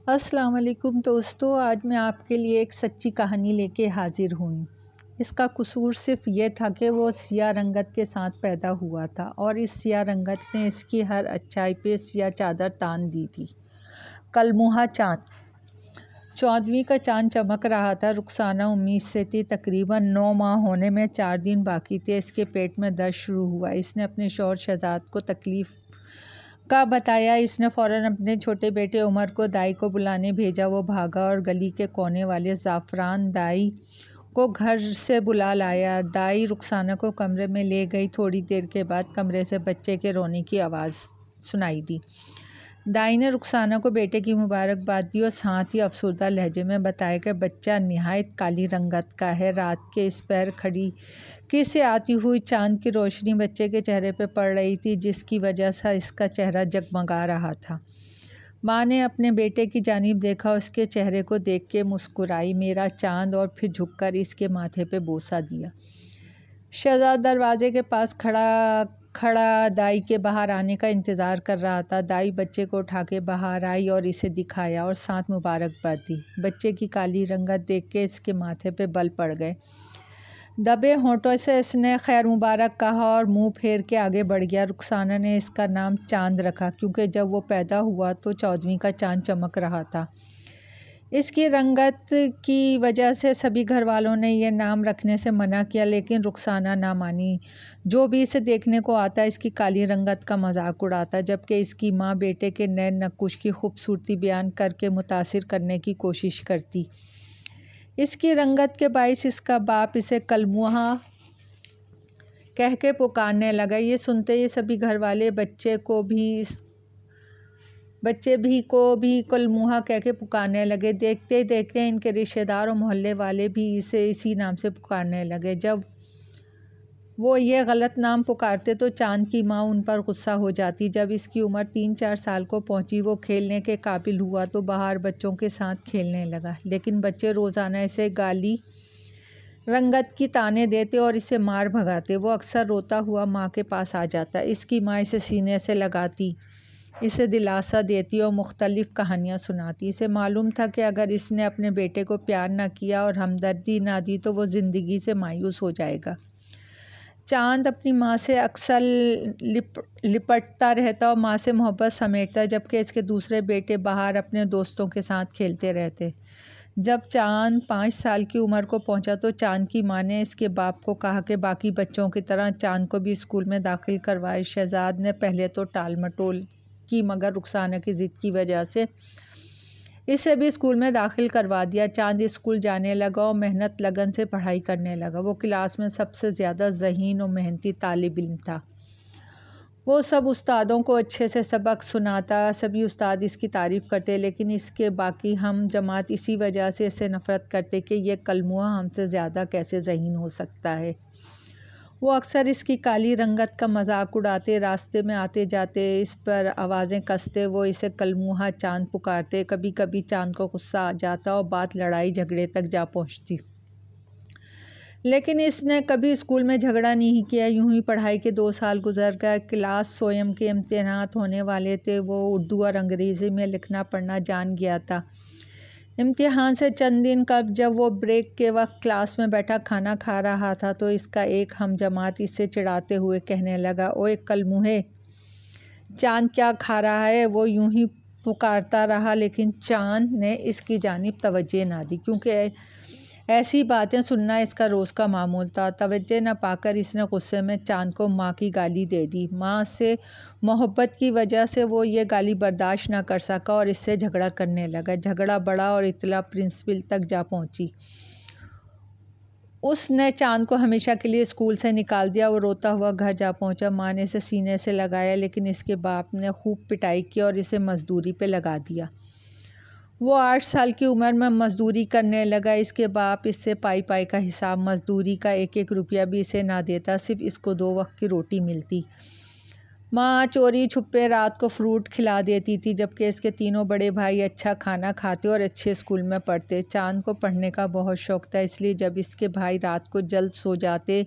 السلام علیکم دوستو، آج میں آپ کے لیے ایک سچی کہانی لے کے حاضر ہوں۔ اس کا قصور صرف یہ تھا کہ وہ سیاہ رنگت کے ساتھ پیدا ہوا تھا اور اس سیاہ رنگت نے اس کی ہر اچھائی پہ سیاہ چادر تان دی تھی۔ کلموہا چاند۔ 14ویں کا چاند چمک رہا تھا۔ رخسانہ امید سے تھی۔ تقریباً 9 ماہ ہونے میں 4 دن باقی تھے۔ اس کے پیٹ میں درد شروع ہوا۔ اس نے اپنے شوہر شہزاد کو تکلیف کا بتایا۔ اس نے فوراً اپنے چھوٹے بیٹے عمر کو دائی کو بلانے بھیجا۔ وہ بھاگا اور گلی کے کونے والے زعفران دائی کو گھر سے بلا لایا۔ دائی رخسانہ کو کمرے میں لے گئی۔ تھوڑی دیر کے بعد کمرے سے بچے کے رونے کی آواز سنائی دی۔ دائی نے رخسانہ کو بیٹے کی مبارکباد دی اور ساتھ ہی افسردہ لہجے میں بتایا کہ بچہ نہایت کالی رنگت کا ہے۔ رات کے اس پہر کھڑکی سے آتی ہوئی چاند کی روشنی بچے کے چہرے پہ پڑ رہی تھی، جس کی وجہ سے اس کا چہرہ جگمگا رہا تھا۔ ماں نے اپنے بیٹے کی جانب دیکھا، اس کے چہرے کو دیکھ کے مسکرائی، میرا چاند، اور پھر جھک کر اس کے ماتھے پہ بوسہ دیا۔ شہزاد دروازے کے پاس کھڑا دائی کے باہر آنے کا انتظار کر رہا تھا۔ دائی بچے کو اٹھا کے باہر آئی اور اسے دکھایا اور ساتھ مبارکباد دی۔ بچے کی کالی رنگت دیکھ کے اس کے ماتھے پہ بل پڑ گئے۔ دبے ہونٹوں سے اس نے خیر مبارک کہا اور منہ پھیر کے آگے بڑھ گیا۔ رخسانہ نے اس کا نام چاند رکھا کیونکہ جب وہ پیدا ہوا تو 14ویں کا چاند چمک رہا تھا۔ اس کی رنگت کی وجہ سے سبھی گھر والوں نے یہ نام رکھنے سے منع کیا، لیکن رخسانہ نہ مانی۔ جو بھی اسے دیکھنے کو آتا اس کی کالی رنگت کا مذاق اڑاتا، جبکہ اس کی ماں بیٹے کے نئے نقوش کی خوبصورتی بیان کر کے متاثر کرنے کی کوشش کرتی۔ اس کی رنگت کے باعث اس کا باپ اسے کلموہا کہہ کے پکارنے لگا۔ یہ سنتے ہی سبھی گھر والے بچے کو بھی کلموہا کہہ کے پکارنے لگے۔ دیکھتے دیکھتے ان کے رشتہ دار اور محلے والے بھی اسے اسی نام سے پکارنے لگے۔ جب وہ یہ غلط نام پکارتے تو چاند کی ماں ان پر غصہ ہو جاتی۔ جب اس کی عمر 3-4 سال کو پہنچی، وہ کھیلنے کے قابل ہوا تو باہر بچوں کے ساتھ کھیلنے لگا، لیکن بچے روزانہ اسے کالی رنگت کی طعنیں دیتے اور اسے مار بھگاتے۔ وہ اکثر روتا ہوا ماں کے پاس آ جاتا۔ اس کی ماں اسے سینے سے لگاتی، اسے دلاسا دیتی اور مختلف کہانیاں سناتی۔ اسے معلوم تھا کہ اگر اس نے اپنے بیٹے کو پیار نہ کیا اور ہمدردی نہ دی تو وہ زندگی سے مایوس ہو جائے گا۔ چاند اپنی ماں سے اکثر لپٹتا رہتا اور ماں سے محبت سمیٹتا، جبکہ اس کے دوسرے بیٹے باہر اپنے دوستوں کے ساتھ کھیلتے رہتے۔ جب چاند 5 سال کی عمر کو پہنچا تو چاند کی ماں نے اس کے باپ کو کہا کہ باقی بچوں کی طرح چاند کو بھی اسکول میں داخل کروائے۔ شہزاد نے پہلے تو ٹال مٹول کی، مگر رخسانہ کی ضد کی وجہ سے اسے بھی اسکول میں داخل کروا دیا۔ چاند اسکول جانے لگا اور محنت لگن سے پڑھائی کرنے لگا۔ وہ کلاس میں سب سے زیادہ ذہین اور محنتی طالب علم تھا۔ وہ سب استادوں کو اچھے سے سبق سناتا، سبھی استاد اس کی تعریف کرتے، لیکن اس کے باقی ہم جماعت اسی وجہ سے اس سے نفرت کرتے کہ یہ کلموہا ہم سے زیادہ کیسے ذہین ہو سکتا ہے۔ وہ اکثر اس کی کالی رنگت کا مذاق اڑاتے، راستے میں آتے جاتے اس پر آوازیں کستے۔ وہ اسے کلموہا چاند پکارتے۔ کبھی کبھی چاند کو غصہ آ جاتا اور بات لڑائی جھگڑے تک جا پہنچتی، لیکن اس نے کبھی اسکول میں جھگڑا نہیں کیا۔ یوں ہی پڑھائی کے 2 سال گزر گئے۔ کلاس سوئم کے امتحانات ہونے والے تھے۔ وہ اردو اور انگریزی میں لکھنا پڑھنا جان گیا تھا۔ امتحان سے چند دن قبل جب وہ بریک کے وقت کلاس میں بیٹھا کھانا کھا رہا تھا تو اس کا ایک ہم جماعت اس سے چڑھاتے ہوئے کہنے لگا، اوئے کلموہے، چاند کیا کھا رہا ہے؟ وہ یوں ہی پکارتا رہا، لیکن چاند نے اس کی جانب توجہ نہ دی، کیونکہ ایسی باتیں سننا اس کا روز کا معمول تھا۔ توجہ نہ پا کر اس نے غصے میں چاند کو ماں کی گالی دے دی۔ ماں سے محبت کی وجہ سے وہ یہ گالی برداشت نہ کر سکا اور اس سے جھگڑا کرنے لگا۔ جھگڑا بڑھا اور اطلاع پرنسپل تک جا پہنچی۔ اس نے چاند کو ہمیشہ کے لیے اسکول سے نکال دیا۔ وہ روتا ہوا گھر جا پہنچا۔ ماں نے اسے سینے سے لگایا، لیکن اس کے باپ نے خوب پٹائی کی اور اسے مزدوری پہ لگا دیا۔ وہ 8 سال کی عمر میں مزدوری کرنے لگا۔ اس کے باپ اس سے پائی پائی کا حساب، مزدوری کا 1-1 روپیہ بھی اسے نہ دیتا، صرف اس کو 2 وقت کی روٹی ملتی۔ ماں چوری چھپے رات کو فروٹ کھلا دیتی تھی، جبکہ اس کے تینوں بڑے بھائی اچھا کھانا کھاتے اور اچھے اسکول میں پڑھتے۔ چاند کو پڑھنے کا بہت شوق تھا، اس لیے جب اس کے بھائی رات کو جلد سو جاتے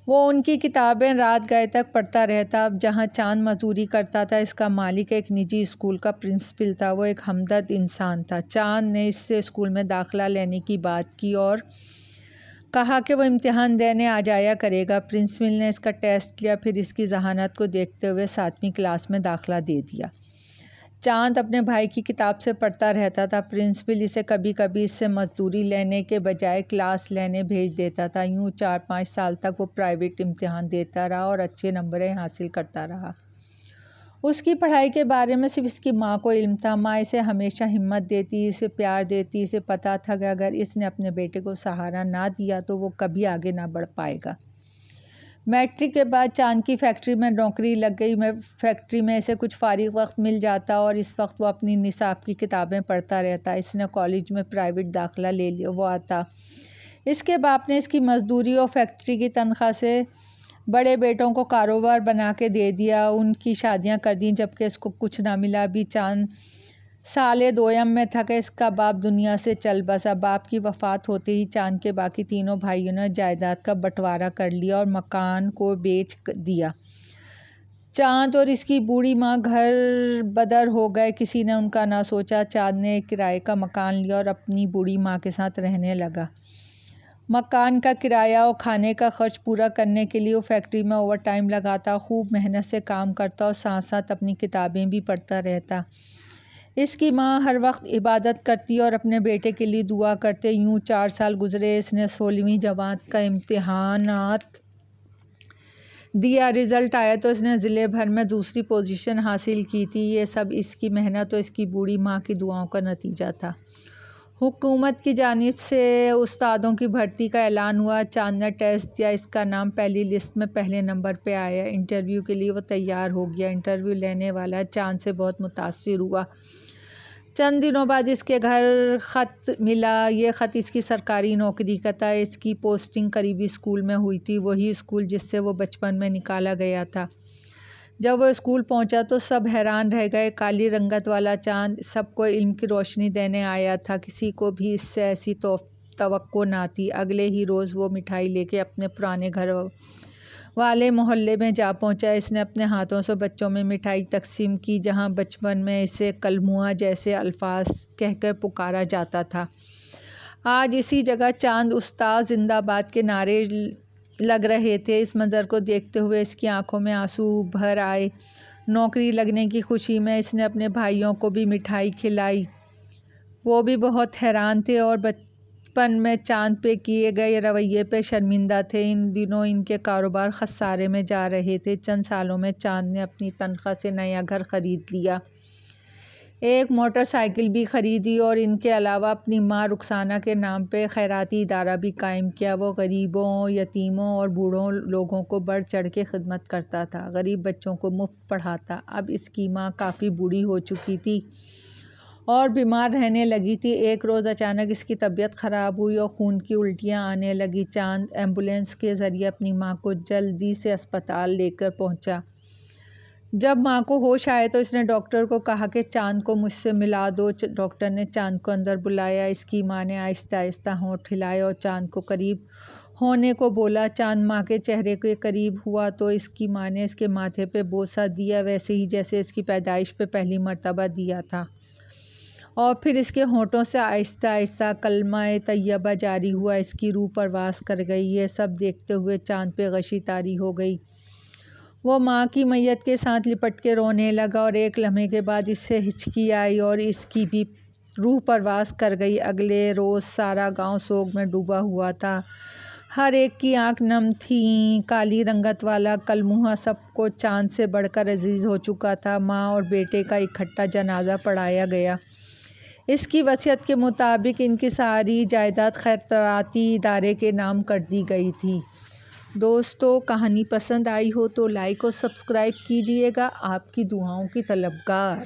وہ ان کی کتابیں رات گئے تک پڑھتا رہتا۔ اب جہاں چاند مزدوری کرتا تھا، اس کا مالک ایک نجی اسکول کا پرنسپل تھا۔ وہ ایک ہمدرد انسان تھا۔ چاند نے اس سے اسکول میں داخلہ لینے کی بات کی اور کہا کہ وہ امتحان دینے آ جایا کرے گا۔ پرنسپل نے اس کا ٹیسٹ لیا، پھر اس کی ذہانت کو دیکھتے ہوئے 7ویں کلاس میں داخلہ دے دیا۔ چاند اپنے بھائی کی کتاب سے پڑھتا رہتا تھا۔ پرنسپل اسے کبھی کبھی اس سے مزدوری لینے کے بجائے کلاس لینے بھیج دیتا تھا۔ یوں 4-5 سال تک وہ پرائیویٹ امتحان دیتا رہا اور اچھے نمبریں حاصل کرتا رہا۔ اس کی پڑھائی کے بارے میں صرف اس کی ماں کو علم تھا۔ ماں اسے ہمیشہ ہمت دیتی، اسے پیار دیتی، اسے پتہ تھا کہ اگر اس نے اپنے بیٹے کو سہارا نہ دیا تو وہ کبھی آگے نہ بڑھ پائے گا۔ میٹرک کے بعد چاند کی فیکٹری میں نوکری لگ گئی۔ فیکٹری میں اسے کچھ فارغ وقت مل جاتا اور اس وقت وہ اپنی نصاب کی کتابیں پڑھتا رہتا۔ اس نے کالج میں پرائیویٹ داخلہ لے لیا تھا۔ اس کے باپ نے اس کی مزدوری اور فیکٹری کی تنخواہ سے بڑے بیٹوں کو کاروبار بنا کے دے دیا۔ ان کی شادیاں کر دیں جبکہ اس کو کچھ نہ ملا۔ ابھی چاند سال دوم میں تھا کہ اس کا باپ دنیا سے چل بسا۔ باپ کی وفات ہوتے ہی چاند کے باقی تینوں بھائیوں نے جائیداد کا بٹوارا کر لیا اور مکان کو بیچ دیا۔ چاند اور اس کی بوڑھی ماں گھر بدر ہو گئے۔ کسی نے ان کا نہ سوچا۔ چاند نے ایک کرائے کا مکان لیا اور اپنی بوڑھی ماں کے ساتھ رہنے لگا۔ مکان کا کرایہ اور کھانے کا خرچ پورا کرنے کے لیے وہ فیکٹری میں اوور ٹائم لگاتا، خوب محنت سے کام کرتا اور ساتھ ساتھ اپنی کتابیں بھی پڑھتا رہتا۔ اس کی ماں ہر وقت عبادت کرتی اور اپنے بیٹے کے لیے دعا کرتے۔ یوں 4 سال گزرے۔ اس نے 16ویں جماعت کا امتحانات دیا۔ رزلٹ آیا تو اس نے ضلع بھر میں دوسری پوزیشن حاصل کی تھی۔ یہ سب اس کی محنت اور اس کی بوڑھی ماں کی دعاؤں کا نتیجہ تھا۔ حکومت کی جانب سے استادوں کی بھرتی کا اعلان ہوا۔ چاند نے ٹیسٹ دیا۔ اس کا نام پہلی لسٹ میں پہلے نمبر پہ آیا۔ انٹرویو کے لیے وہ تیار ہو گیا۔ انٹرویو لینے والا چاند سے بہت متاثر ہوا۔ چند دنوں بعد اس کے گھر خط ملا۔ یہ خط اس کی سرکاری نوکری کا تھا۔ اس کی پوسٹنگ قریبی اسکول میں ہوئی تھی، وہی اسکول جس سے وہ بچپن میں نکالا گیا تھا۔ جب وہ اسکول پہنچا تو سب حیران رہ گئے۔ کالی رنگت والا چاند سب کو علم کی روشنی دینے آیا تھا۔ کسی کو بھی اس سے ایسی توقع نہ تھی۔ اگلے ہی روز وہ مٹھائی لے کے اپنے پرانے گھر والے محلے میں جا پہنچا۔ اس نے اپنے ہاتھوں سے بچوں میں مٹھائی تقسیم کی۔ جہاں بچپن میں اسے کلموہا جیسے الفاظ کہہ کر پکارا جاتا تھا، آج اسی جگہ چاند استاد زندہ باد کے نعرے لگ رہے تھے۔ اس منظر کو دیکھتے ہوئے اس کی آنکھوں میں آنسو بھر آئے۔ نوکری لگنے کی خوشی میں اس نے اپنے بھائیوں کو بھی مٹھائی کھلائی۔ وہ بھی بہت حیران تھے اور بچپن میں چاند پہ کیے گئے رویے پہ شرمندہ تھے۔ ان دنوں ان کے کاروبار خسارے میں جا رہے تھے۔ چند سالوں میں چاند نے اپنی تنخواہ سے نیا گھر خرید لیا، ایک موٹر سائیکل بھی خریدی اور ان کے علاوہ اپنی ماں رخسانہ کے نام پہ خیراتی ادارہ بھی قائم کیا۔ وہ غریبوں، یتیموں اور بوڑھوں لوگوں کو بڑھ چڑھ کے خدمت کرتا تھا، غریب بچوں کو مفت پڑھاتا۔ اب اس کی ماں کافی بوڑھی ہو چکی تھی اور بیمار رہنے لگی تھی۔ ایک روز اچانک اس کی طبیعت خراب ہوئی اور خون کی الٹیاں آنے لگیں۔ چاند ایمبولینس کے ذریعے اپنی ماں کو جلدی سے اسپتال لے کر پہنچا۔ جب ماں کو ہوش آئے تو اس نے ڈاکٹر کو کہا کہ چاند کو مجھ سے ملا دو۔ ڈاکٹر نے چاند کو اندر بلایا۔ اس کی ماں نے آہستہ آہستہ ہونٹ ہلائے اور چاند کو قریب ہونے کو بولا۔ چاند ماں کے چہرے کے قریب ہوا تو اس کی ماں نے اس کے ماتھے پہ بوسہ دیا، ویسے ہی جیسے اس کی پیدائش پہ پہلی مرتبہ دیا تھا، اور پھر اس کے ہونٹوں سے آہستہ آہستہ کلمہ طیبہ جاری ہوا۔ اس کی روح پرواز کر گئی۔ یہ سب دیکھتے ہوئے چاند پہ غشی طاری ہو گئی۔ وہ ماں کی میت کے ساتھ لپٹ کے رونے لگا اور ایک لمحے کے بعد اس سے ہچکی آئی اور اس کی بھی روح پرواز کر گئی۔ اگلے روز سارا گاؤں سوگ میں ڈوبا ہوا تھا۔ ہر ایک کی آنکھ نم تھیں۔ کالی رنگت والا کلموہا سب کو چاند سے بڑھ کر عزیز ہو چکا تھا۔ ماں اور بیٹے کا اکٹھا جنازہ پڑھایا گیا۔ اس کی وصیت کے مطابق ان کی ساری جائیداد خیراتی ادارے کے نام کر دی گئی تھی۔ دوستو، کہانی پسند آئی ہو تو لائک اور سبسکرائب کیجیے گا۔ آپ کی دعاؤں کی طلبگار۔